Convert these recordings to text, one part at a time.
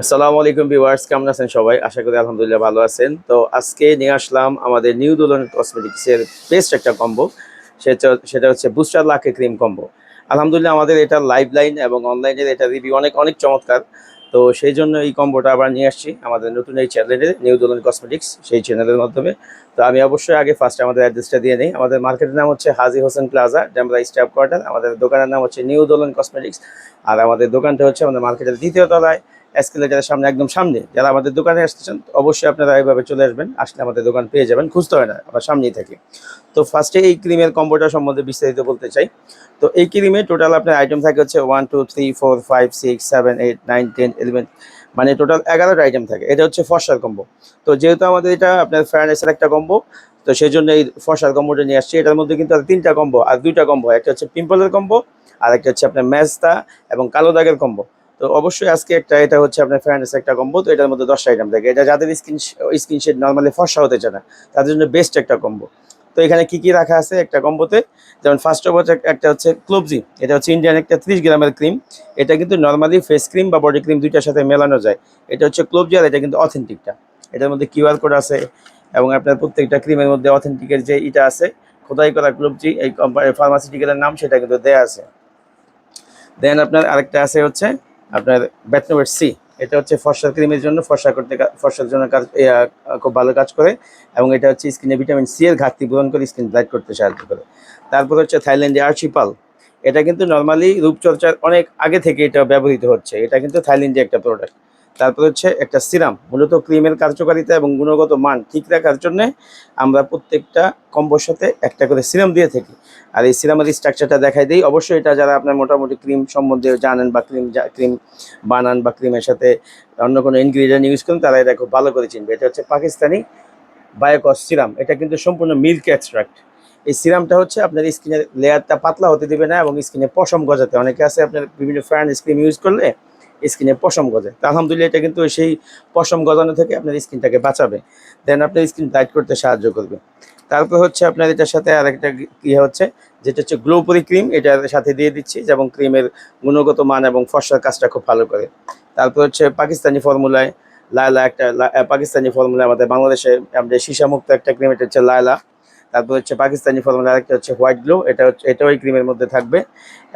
আসসালামু আলাইকুম ভিউয়ার্স, কেমন আছেন সবাই? আশা করি আলহামদুলিল্লাহ ভালো আছেন। তো আজকে নিয়ে আসলাম আমাদের নিউ দুলন কসমেটিক্সের বেস্ট একটা কম্বো। সেটা হচ্ছে বুস্টার লাকি ক্রিম কম্বো। আলহামদুলিল্লাহ আমাদের এটা লাইভ লাইন এবং অনলাইনের এটা রিভিউ অনেক অনেক চমৎকার। তো সেই জন্য এই কম্বোটা আবার নিয়ে আসছি আমাদের নতুন এই চ্যানেলে নিউ দুলন কসমেটিক্স সেই চ্যানেলের মাধ্যমে। তো আমি অবশ্যই আগে ফার্স্টে আমাদের অ্যাড্রেসটা দিয়ে নিই। আমাদের মার্কেটের নাম হচ্ছে Haji Hossain plaza, Demra staff quarter. আমাদের দোকানের নাম হচ্ছে নিউ দুলন কসমেটিক্স। আর আমাদের দোকানটা হচ্ছে আমাদের মার্কেটের দ্বিতীয় তলায়, এসকেলেটারের সামনে, একদম সামনে। যারা আমাদের দোকানে আসতেছেন অবশ্যই আপনারা এইভাবে চলে আসবেন, আসলে আমাদের দোকান পেয়ে যাবেন, খুঁজতে হয় না, আবার সামনেই থাকে। তো ফার্স্টে এই ক্রিমের কম্বোটা সম্বন্ধে বিস্তারিত বলতে চাই। তো এই ক্রিমে টোটাল আপনার আইটেম থাকে হচ্ছে 1 2 3 4 5 6 7 8 9 10 11, মানে টোটাল 11টা আইটেম থাকে। এটা হচ্ছে ফর্সার কম্বো। তো যেহেতু আমাদের এটা আপনার ফেয়ারনেসের একটা কম্বো, তো সেই জন্য এই ফর্সার কম্বোটা নিয়ে আসছি। এটার মধ্যে কিন্তু আর 3টা কম্বো আর 2টা কম্বো, একটা হচ্ছে পিম্পলের কম্বো আর একটা হচ্ছে আপনার ম্যাজদা এবং কালো দাগের কম্বো। তো অবশ্যই আজকে এটা হচ্ছে আপনার ফেয়ারনেস একটা কম্বো। তো এটার মধ্যে 10টা আইটেম থাকে। এটা যাদের স্কিন শেড নর্মালি ফর্সা হতে চায় না, তাদের জন্য বেস্ট একটা কম্বো। তো এখানে কি কি রাখা আছে একটা কম্বোতে, যেমন ফার্স্ট অফ অল একটা হচ্ছে ক্লোবজি। এটা হচ্ছে ইন্ডিয়ান একটা 30 গ্রামের ক্রিম। এটা কিন্তু নর্মালি ফেস ক্রিম বা বডি ক্রিম দুইটার সাথে মেলানো যায়। এটা হচ্ছে ক্লোবজি, আর এটা কিন্তু অথেন্টিকটা। এটার মধ্যে কিউআর কোড আছে এবং আপনার প্রত্যেকটা ক্রিমের মধ্যে অথেন্টিকের যে এটা আছে, খোদাই করা ক্লোবজি, এই কোম্পানি ফার্মাসিউটিক্যালের নাম, সেটা কিন্তু দেয়া আছে। দেন আপনার আরেকটা আছে হচ্ছে আপনার ব্যাটনোভেট সি। এটা হচ্ছে ফর্সা ক্রিমের জন্য, ফর্সার জন্য কাজ, খুব ভালো কাজ করে। এবং এটা হচ্ছে স্কিনে ভিটামিন সি এর ঘাটতি পূরণ করে স্কিন ব্রাইট করতে সাহায্য করে। তারপর হচ্ছে থাইল্যান্ডে আর্চিপাল। এটা কিন্তু নর্মালি রূপচর্চার অনেক আগে থেকে এটা ব্যবহৃত হচ্ছে। এটা কিন্তু থাইল্যান্ডে একটা প্রোডাক্ট। তারপর হচ্ছে একটা সিরাম, মূলত ক্রিমের কার্যকারিতা এবং গুণগত মান ঠিক রাখার জন্য আমরা প্রত্যেকটা কম্বোর সাথে একটা করে সিরাম দিয়ে থাকি। আর এই সিরামের স্ট্রাকচারটা দেখাই দিই। অবশ্যই এটা যারা আপনার মোটামুটি ক্রিম সম্বন্ধে জানেন বা ক্রিম বানান বা ক্রিমের সাথে অন্য কোনো ইনগ্রিডিয়েন্ট ইউজ করেন, তারা এটা খুব ভালো করে চিনবে। এটা হচ্ছে পাকিস্তানি বায়োকস সিরাম। এটা কিন্তু সম্পূর্ণ মিল্ক এক্সট্রাক্ট। এই সিরামটা হচ্ছে আপনার স্কিনের লেয়ারটা পাতলা হতে দেবে না এবং স্কিনে পশম গজাতে, অনেকে আছে আপনার বিভিন্ন ফ্যান ক্রিম ইউজ করলে স্কিনে পশম গজায়। তো আলহামদুলিল্লাহ এটা কিন্তু সেই পশম গজানো থেকে আপনার স্কিনটাকে বাঁচাবে। দেন আপনার স্কিন টাইট করতে সাহায্য করবে। তারপর হচ্ছে আপনার এটার সাথে আরেকটা কি হচ্ছে, যেটা হচ্ছে গ্লোপরি ক্রিম। এটার সাথে দিয়ে দিচ্ছি, যেমন ক্রিমের গুণগত মান এবং ফর্সার কাজটা খুব ভালো করে। তারপর হচ্ছে পাকিস্তানি ফর্মুলায় লায়লা, পাকিস্তানি ফর্মুলা আমাদের বাংলাদেশে আমাদের সীসামুক্ত একটা ক্রিম, এটা হচ্ছে লায়লা। তারপর হচ্ছে পাকিস্তানি ফর্মুলা আরেকটা হচ্ছে হোয়াইট গ্লো। এটাও এই ক্রিমের মধ্যে থাকবে।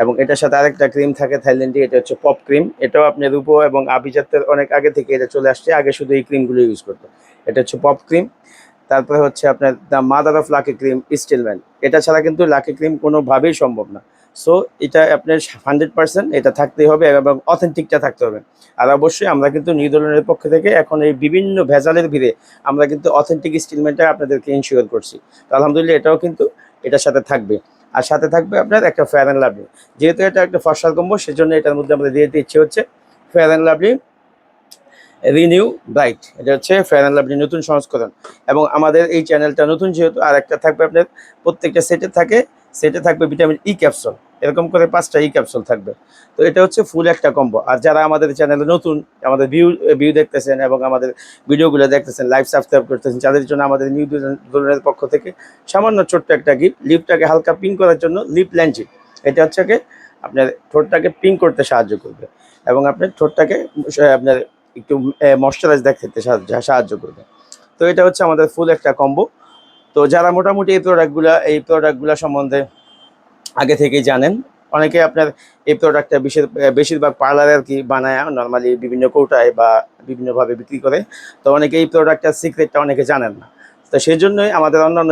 এবং এটার সাথে আরেকটা ক্রিম থাকে থাইল্যান্ডে, এটা হচ্ছে পপ ক্রিম। এটাও আপনার রূপো এবং আভিজাত্যের অনেক আগে থেকে এটা চলে আসছে, আগে শুধু এই ক্রিমগুলো ইউজ করতো। এটা হচ্ছে পপ ক্রিম। তারপরে হচ্ছে আপনার the mother of lucky cream স্টিলম্যান। এটা ছাড়া কিন্তু লাকি ক্রিম কোনোভাবেই সম্ভব না। সো এটা আপনার 100% এটা থাকতেই হবে এবং অথেন্টিকটা থাকতে হবে। আর অবশ্যই আমরা কিন্তু নিউজিল্যান্ডের পক্ষ থেকে এখন এই বিভিন্ন ভেজালের ভিড়ে আমরা কিন্তু অথেন্টিক স্টিলম্যানটা আপনাদেরকে ইনশিওর করছি। তো আলহামদুলিল্লাহ এটাও কিন্তু এটার সাথে থাকবে। আর সাথে থাকবে আপনার একটা ফেয়ার অ্যান্ড লাভলি। যেহেতু এটা একটা ফর্সাল কম্বো, সেজন্য এটার মধ্যে আমরা দিয়ে দিতে ইচ্ছে হচ্ছে fair and lovely renew bright. এটা হচ্ছে ফেয়ার অ্যান্ড লাভলি নতুন সংস্করণ। এবং আমাদের এই চ্যানেলটা নতুন যেহেতু, আর একটা থাকবে আপনার প্রত্যেকটা সেটে থাকবে ভিটামিন ই ক্যাপসুল। এরকম করে 5টা ই ক্যাপসুল থাকবে। তো এটা হচ্ছে ফুল একটা কম্বো। আর যারা আমাদের চ্যানেলে নতুন, আমাদের ভিউ দেখতেছেন এবং আমাদের ভিডিওগুলো দেখতেছেন, লাইভ সাবস্ক্রাইব করতেছেন, তাদের জন্য আমাদের নিউ দুলনের পক্ষ থেকে সামান্য ছোট্ট একটা গিফট, লিপটাকে হালকা পিঙ্ক করার জন্য লিপ ল্যাঞ্চিক। এটা হচ্ছে কি আপনার ঠোঁটটাকে পিঙ্ক করতে সাহায্য করবে এবং আপনার ঠোঁটটাকে আপনার একটু ময়শ্চারাইজ দেখাতে সাহায্য করবে। তো এটা হচ্ছে আমাদের ফুল একটা কম্বো। তো যারা মোটামুটি এই প্রোডাক্টগুলো সম্বন্ধে আগে থেকেই জানেন, অনেকে আপনার এই প্রোডাক্টটা বেশিরভাগ পার্লারে আর কি বানায় নর্মালি বিভিন্ন কৌটায় বা বিভিন্নভাবে বিক্রি করে। তো অনেকে এই প্রোডাক্টটার সিক্রেটটা অনেকে জানেন না। তো সেই জন্যই আমাদের অন্যান্য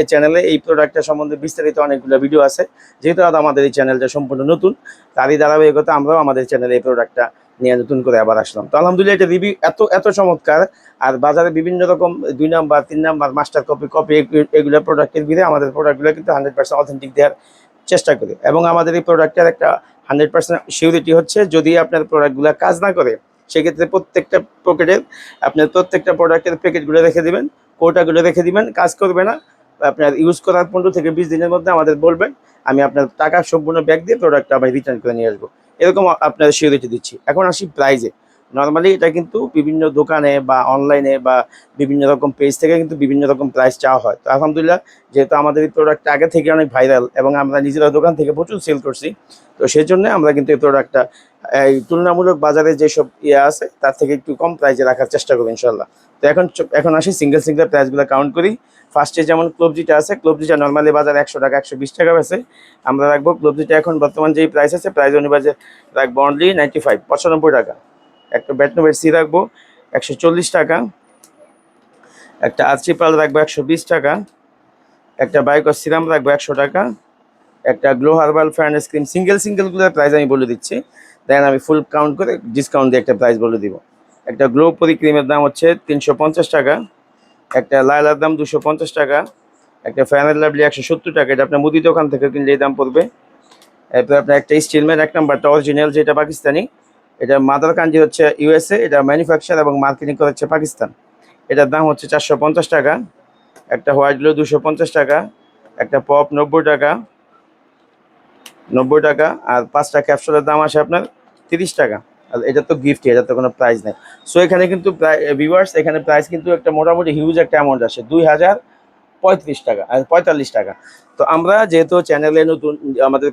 চ্যানেলে এই প্রোডাক্টটা সম্বন্ধে বিস্তারিত অনেকগুলো ভিডিও আছে। যেহেতু আমাদের এই চ্যানেলটা সম্পূর্ণ নতুন, তারই ধারাবাহিকতা আমরাও আমাদের চ্যানেলে এই প্রোডাক্টটা নিয়ে নতুন করে আবার আসলাম। তো আলহামদুলিল্লাহ এটা রিভিউ এত এত চমৎকার। আর বাজারে বিভিন্ন রকম 2 নাম্বার 3 নাম্বার মাস্টার কপি এগুলো প্রোডাক্টের ভিড়ে আমাদের প্রোডাক্টগুলো কিন্তু 100% অথেন্টিক দেওয়ার চেষ্টা করি। এবং আমাদের এই প্রোডাক্টের একটা 100% সিউরিটি হচ্ছে, যদি আপনার প্রোডাক্টগুলো কাজ না করে, সেক্ষেত্রে প্রত্যেকটা প্রোডাক্টের প্যাকেটগুলো রেখে দিবেন, কৌটাগুলো রেখে দিবেন, কাজ করবে না। আপনার ইউজ করার 15 থেকে 20 দিনের মধ্যে আমাদের বলবেন, আমি আপনার টাকা সম্পূর্ণ ব্যাক দিয়ে প্রোডাক্টটা আবার রিটার্ন করে নিয়ে আসবো। এরকম আপনার সিউরিটি দিচ্ছি। এখন আসি প্রাইজে। নর্মালি এটা কিন্তু বিভিন্ন দোকানে বা অনলাইনে বা বিভিন্ন রকম পেজ থেকে কিন্তু বিভিন্ন রকম প্রাইস চাওয়া হয়। তো আলহামদুলিল্লাহ, যেহেতু আমাদের এই প্রোডাক্টটা আগে থেকে অনেক ভাইরাল এবং আমরা নিজেরা দোকান থেকে প্রচুর সেল করছি, তো সেই জন্য আমরা কিন্তু এই প্রোডাক্টটা এই তুলনামূলক বাজারে যেসব ইয়ে আছে তার থেকে একটু কম প্রাইসে রাখার চেষ্টা করবো ইনশাল্লাহ। তো এখন আসি সিঙ্গেল সিঙ্গেল প্রাইসগুলো কাউন্ট করি। ফার্স্টে যেমন ক্লোবজিটা আছে, ক্লোবজিটা নর্মালি বাজার 100 টাকা 120 টাকা আছে, আমরা রাখবো ক্লোবজিটা এখন বর্তমান যেই প্রাইস আছে প্রাইস অনুযায়ী রাখবো অনলি 95 95 টাকা। একটা ব্যাটনোভেট সি রাখবো 140 টাকা, একটা আর্চিপাল রাখবো 120 টাকা, একটা বায়োকস সিরাম রাখবো 100 টাকা, একটা গ্লো হার্বাল ফেয়ারনেস ক্রিম সিঙ্গেলগুলোর প্রাইস আমি বলে দিচ্ছি, দেন আমি ফুল কাউন্ট করে ডিসকাউন্ট দিয়ে একটা প্রাইস বলে দিব। একটা গ্লো পরি ক্রিমের দাম হচ্ছে 350 টাকা, একটা লাইলার দাম 250 টাকা, একটা ফ্যানের লাভলি 170 টাকা, এটা আপনার মুদি দোকান থেকে কিনলে এই দাম পড়বে। এরপর আপনার একটা স্টিলম্যান 1 নাম্বারটা অরিজিনাল যেটা পাকিস্তানি, এটা মাদার কান্ট্রি হচ্ছে ইউএসএ, এটা ম্যানুফ্যাকচার এবং মার্কেটিং করে হচ্ছে পাকিস্তান, এটার দাম হচ্ছে 450 টাকা। একটা হোয়াইট গ্লো 250 টাকা, একটা পপ 90 টাকা, আর 5টা ক্যাপসুলের দাম আসে আপনার 30 টাকা। আর এটা তো গিফট, এটা তো কোনো প্রাইস নেই। সো এখানে কিন্তু ভিউয়ার্স এখানে প্রাইস কিন্তু একটা মোটামুটি হিউজ একটা অ্যামাউন্ট আসে 2035 টাকা আর 45 টাকা। তো আমরা যেহেতু চ্যানেলে নতুন, আমাদের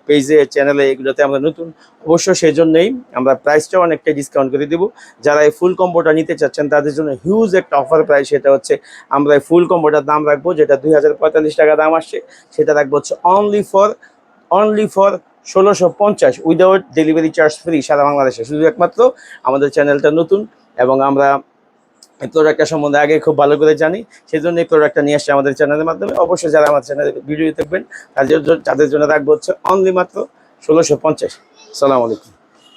পেজে চ্যানেলে এগুলোতে আমরা নতুন, অবশ্য সেই জন্যই আমরা প্রাইসটাও অনেকটা ডিসকাউন্ট করে দেবো। যারা এই ফুল কম্বোটা নিতে চাচ্ছেন তাদের জন্য হিউজ একটা অফার প্রাইস, সেটা হচ্ছে আমরা এই ফুল কম্বোটার দাম রাখবো যেটা 2045 টাকা দাম আসছে, সেটা রাখবো হচ্ছে only for 1650 without delivery charge free সারা বাংলাদেশে। শুধু একমাত্র আমাদের চ্যানেলটা নতুন এবং আমরা এই প্রোডাক্টটা সম্বন্ধে আগে খুব ভালো করে জানি, সেই জন্য এই প্রোডাক্টটা নিয়ে আসছে আমাদের চ্যানেলের মাধ্যমে। অবশ্যই যারা আমার চ্যানেলে ভিডিও দেখবেন তাদের জন্য রাখবো হচ্ছে অনলি মাত্র 1650। সালাম আলাইকুম।